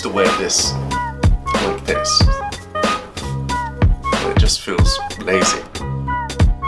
used to wear this like this, but it just feels lazy,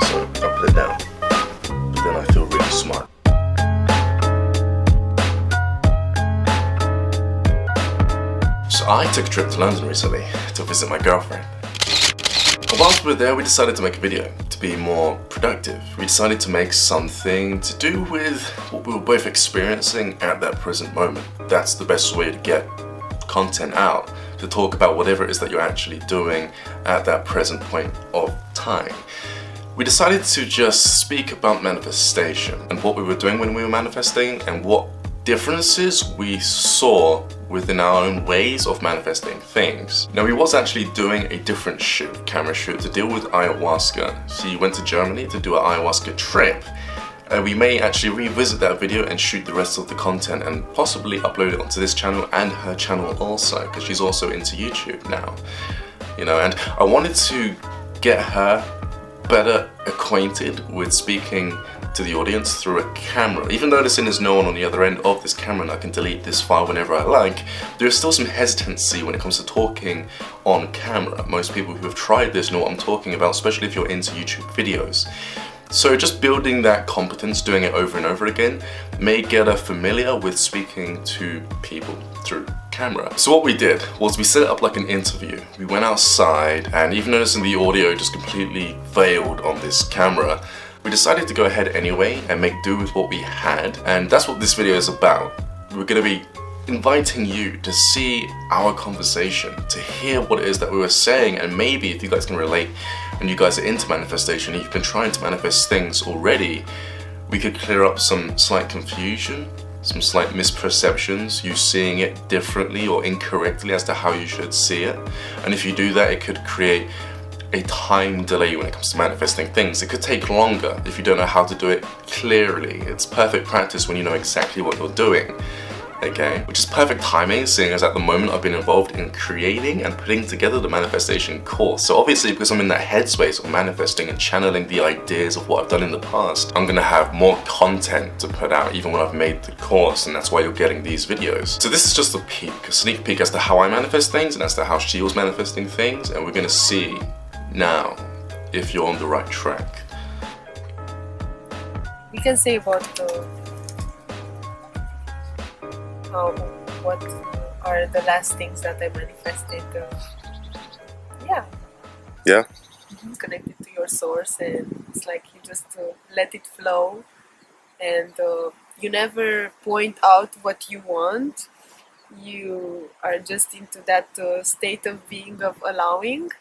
so I put it down, but then I feel really smart. So I took a trip to London recently to visit my girlfriend. And whilst we were there, we decided to make a video to be more productive. We decided to make something to do with what we were both experiencing at that present moment. That's the best way to get content out, to talk about whatever it is that you're actually doing at that present point of time. We decided to just speak about manifestation and what we were doing when we were manifesting and what differences we saw within our own ways of manifesting things. Now, we was actually doing a different camera shoot to deal with ayahuasca. She went to Germany to do an ayahuasca trip. We may actually revisit that video and shoot the rest of the content and possibly upload it onto this channel and her channel also, because she's also into YouTube now. You know, and I wanted to get her better acquainted with speaking to the audience through a camera. Even though there's no one on the other end of this camera and I can delete this file whenever I like, there's still some hesitancy when it comes to talking on camera. Most people who have tried this know what I'm talking about, especially if you're into YouTube videos. So just building that competence, doing it over and over again, may get her familiar with speaking to people through camera. So what we did was we set it up like an interview. We went outside, and even noticing the audio just completely failed on this camera, we decided to go ahead anyway and make do with what we had, and that's what this video is about. We're going to be inviting you to see our conversation, to hear what it is that we were saying, and maybe if you guys can relate and you guys are into manifestation and you've been trying to manifest things already, we could clear up some slight confusion, some slight misperceptions, you seeing it differently or incorrectly as to how you should see it. And if you do that, it could create a time delay when it comes to manifesting things. It could take longer if you don't know how to do it clearly. It's perfect practice when you know exactly what you're doing, okay? Which is perfect timing, seeing as at the moment I've been involved in creating and putting together the manifestation course. So obviously, because I'm in that headspace of manifesting and channeling the ideas of what I've done in the past, I'm gonna have more content to put out even when I've made the course, and that's why you're getting these videos. So this is just a sneak peek as to how I manifest things and as to how she was manifesting things, and we're gonna see now if you're on the right track. We can say about what are the last things that I manifested. Yeah? Connected to your source, and it's like you just let it flow, and you never point out what you want. You are just into that state of being, of allowing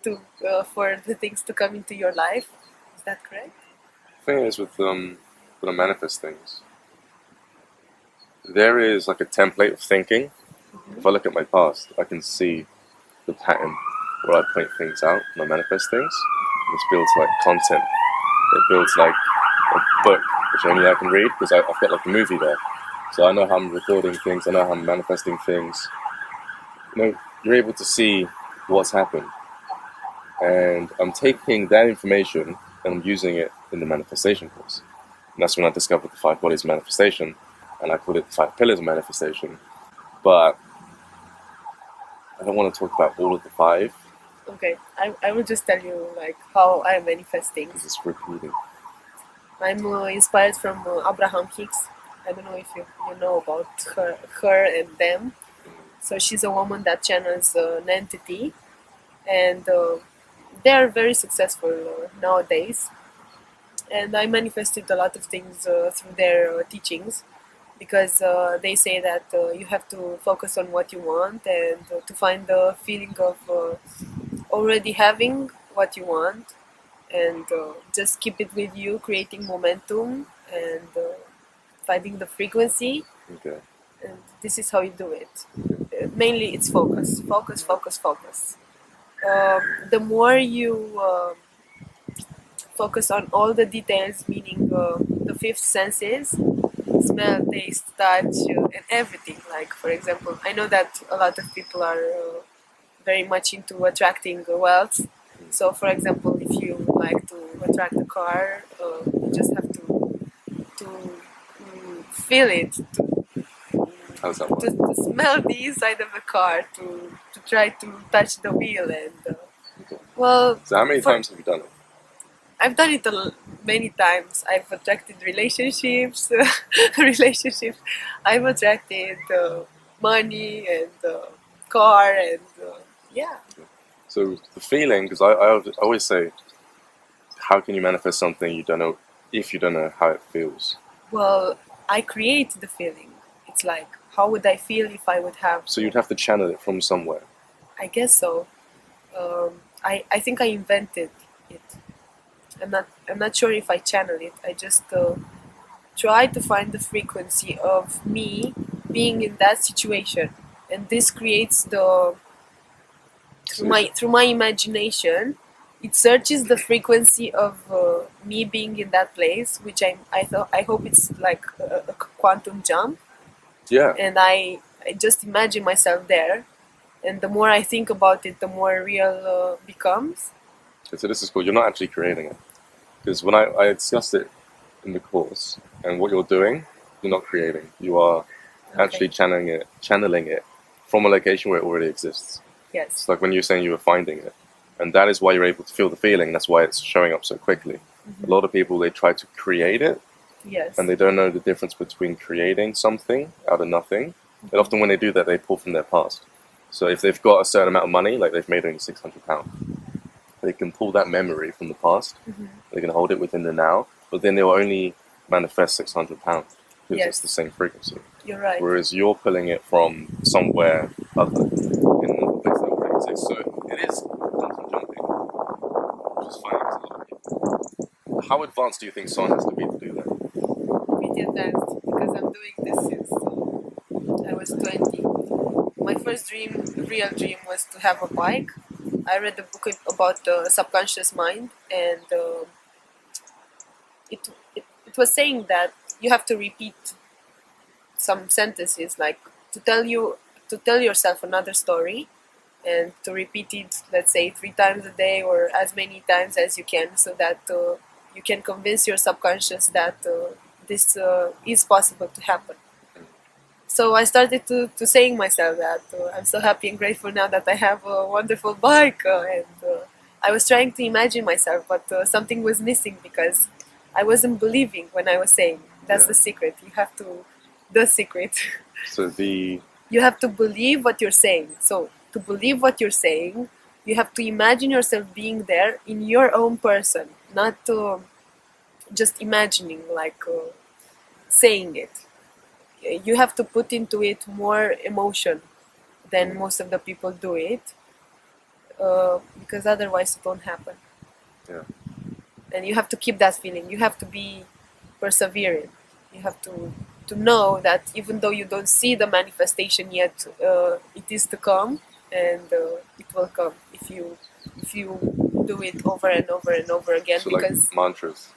to for the things to come into your life. Is that correct? The thing is with when I manifest things, there is like a template of thinking. If I look at my past, I can see the pattern where I point things out and I manifest things. This builds like content. It builds like a book, which only I can read because I've got like a movie there. So I know how I'm recording things, I know how I'm manifesting things. You know, you're able to see what's happened. And I'm taking that information and I'm using it in the manifestation course. And that's when I discovered the 5 bodies of manifestation, and I call it the 5 pillars of manifestation. But I don't want to talk about all of the 5. Okay, I will just tell you like how I manifest things. It's repeating. I'm inspired from Abraham Hicks. I don't know if you know about her and them. So she's a woman that channels an entity, and they are very successful nowadays. And I manifested a lot of things through their teachings, because they say that you have to focus on what you want and to find the feeling of already having what you want, and just keep it with you, creating momentum and finding the frequency. Okay. And this is how you do it. Mainly it's focus, focus, focus, focus. The more you focus on all the details, meaning the 5th senses, smell, taste, touch, and everything. Like, for example, I know that a lot of people are very much into attracting wealth. So, for example, if you like to attract a car, you just have to feel it, to How's that work? to smell the inside of the car, to try to touch the wheel, and well, So how many for- times have you done it? I've done it many times. I've attracted relationships, relationships. I've attracted money and car, and yeah. So the feeling, because I always say, how can you manifest something you don't know if you don't know how it feels? Well, I create the feeling. It's like, how would I feel if I would have? So you'd have to channel it from somewhere. I guess so. I think I invented it. I'm not sure if I channel it. I just try to find the frequency of me being in that situation, and this creates the through my imagination. It searches the frequency of me being in that place, which I hope it's like a quantum jump, Yeah. and I just imagine myself there, and the more I think about it, the more real becomes. So this is cool. You're not actually creating it. Because when I discussed it in the course, and what you're doing, you're not creating. You are actually channeling it from a location where it already exists. Yes. It's like when you were saying you were finding it. And that is why you're able to feel the feeling. That's why it's showing up so quickly. A lot of people, they try to create it, Yes. and they don't know the difference between creating something out of nothing. And often when they do that, they pull from their past. So if they've got a certain amount of money, like they've made only £600, they can pull that memory from the past. They can hold it within the now, but then they will only manifest £600 because Yes. it's the same frequency. You're right. Whereas you're pulling it from somewhere other in the place that already exists. So it is quantum jumping, which is funny because a lot of people. How advanced do you think someone has to be to do that? Pretty advanced, because I'm doing this since I was 20. My first real dream, was to have a bike. I read a book about the subconscious mind, and it was saying that you have to repeat some sentences, like to tell yourself another story, and to repeat it, let's say 3 times a day or as many times as you can, so that you can convince your subconscious that this is possible to happen. So I started to saying myself that I'm so happy and grateful now that I have a wonderful bike, and I was trying to imagine myself, but something was missing, because I wasn't believing when I was saying. That's Yeah. the secret. The secret. So You have to believe what you're saying. So to believe what you're saying, you have to imagine yourself being there in your own person, not just imagining, like saying it. You have to put into it more emotion than most of the people do it, because otherwise it won't happen. Yeah. And you have to keep that feeling. You have to be persevering. You have to know that even though you don't see the manifestation yet, it is to come, and it will come if you do it over and over and over again. So Because like mantras.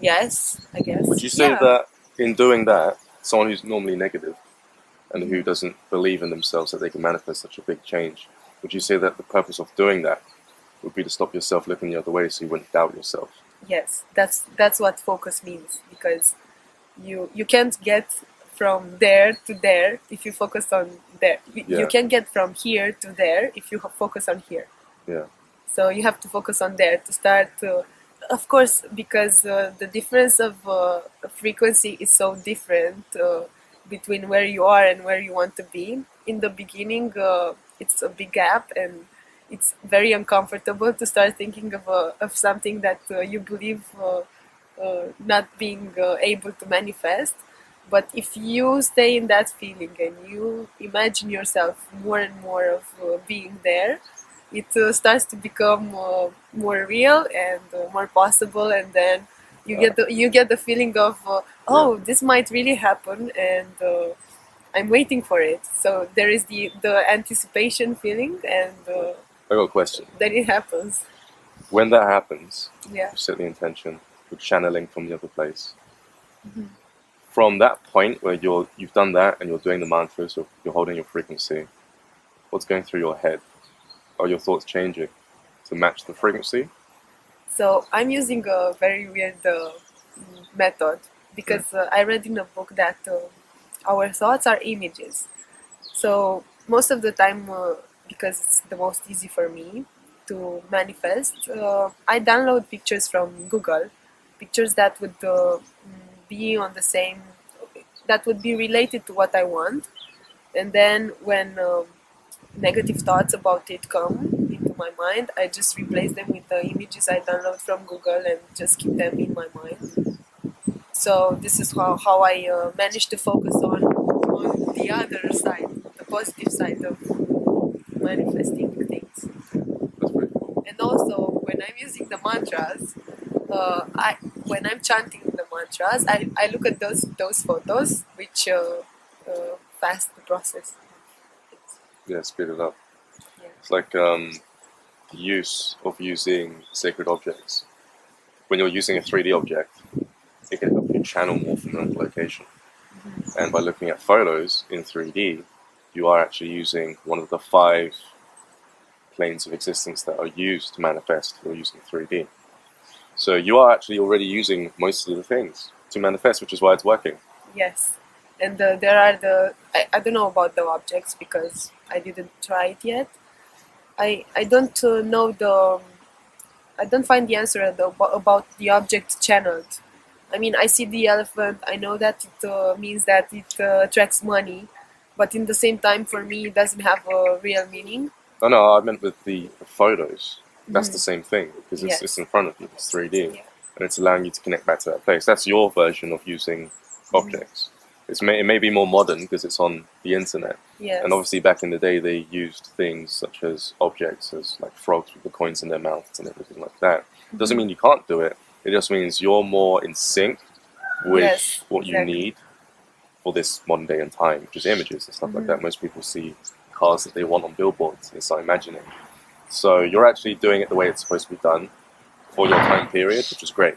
yes, I guess. Would you say Yeah. that in doing that, someone who's normally negative and who doesn't believe in themselves that they can manifest such a big change, would you say that the purpose of doing that would be to stop yourself looking the other way so you wouldn't doubt yourself? Yes, that's what focus means, because you can't get from there to there if you focus on there. Yeah. You can get from here to there if you focus on here. Yeah. So you have to focus on there to start. Of course, because the difference of frequency is so different between where you are and where you want to be. In the beginning, it's a big gap, and it's very uncomfortable to start thinking of something that you believe not being able to manifest. But if you stay in that feeling and you imagine yourself more and more of being there, it starts to become more real and more possible, and then you get the feeling of oh, this might really happen, and I'm waiting for it. So there is the anticipation feeling, and I got a question. then it happens. When that happens, Yeah. you set the intention, you're channeling from the other place. From that point where you've done that and you're doing the mantras, or you're holding your frequency, what's going through your head? Are your thoughts changing to match the frequency? So I'm using a very weird method, because I read in a book that our thoughts are images. So most of the time, because it's the most easy for me to manifest, I download pictures from Google, pictures that would be on the same, that would be related to what I want. And then when negative thoughts about it come into my mind, I just replace them with the images I download from Google and just keep them in my mind. So this is how I managed to focus on the other side, the positive side of manifesting things. That's pretty cool. And also when I'm using the mantras, when I'm chanting the mantras, I look at those photos, which fast the process. Yeah, speed it up. Yeah. It's like the use of using sacred objects. When you're using a 3D object, it can help you channel more from another location. And by looking at photos in 3D, you are actually using one of the 5 planes of existence that are used to manifest or using 3D. So you are actually already using most of the things to manifest, which is why it's working. Yes, and there are I don't know about the objects because I didn't try it yet. I don't know I don't find the answer about the object channeled. I mean, I see the elephant. I know that it means that it attracts money, but in the same time, for me, it doesn't have a real meaning. Oh no, I meant with the photos. That's the Mhm. same thing because Yes. it's in front of you. It's 3D, Yeah. and it's allowing you to connect back to that place. That's your version of using objects. It may be more modern because it's on the internet. Yes. And obviously, back in the day, they used things such as objects, as like frogs with the coins in their mouths and everything like that. Doesn't mean you can't do it. It just means you're more in sync with Yes, what you exactly. need for this modern day and time, which is images and stuff like that. Most people see cars that they want on billboards and start imagining. So you're actually doing it the way it's supposed to be done for your time period, which is great.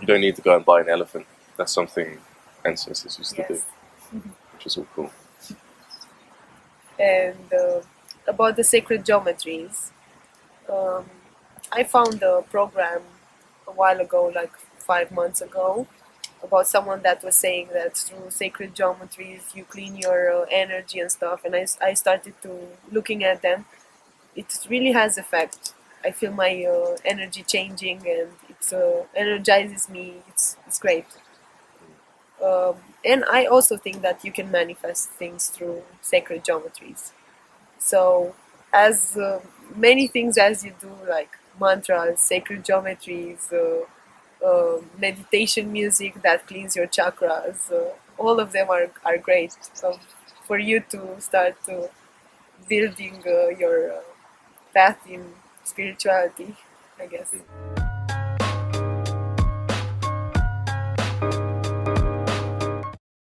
You don't need to go and buy an elephant. That's something ancestors used to do, Yes. which is all cool. And about the sacred geometries, um, I found a program a while ago, like 5 months ago, about someone that was saying that through sacred geometries you clean your energy and stuff. And I started to looking at them. It really has effect. I feel my energy changing, and it energizes me. It's great. And I also think that you can manifest things through sacred geometries. So, as many things as you do, like mantras, sacred geometries, meditation music that cleans your chakras, all of them are great for you to start building your path in spirituality, I guess.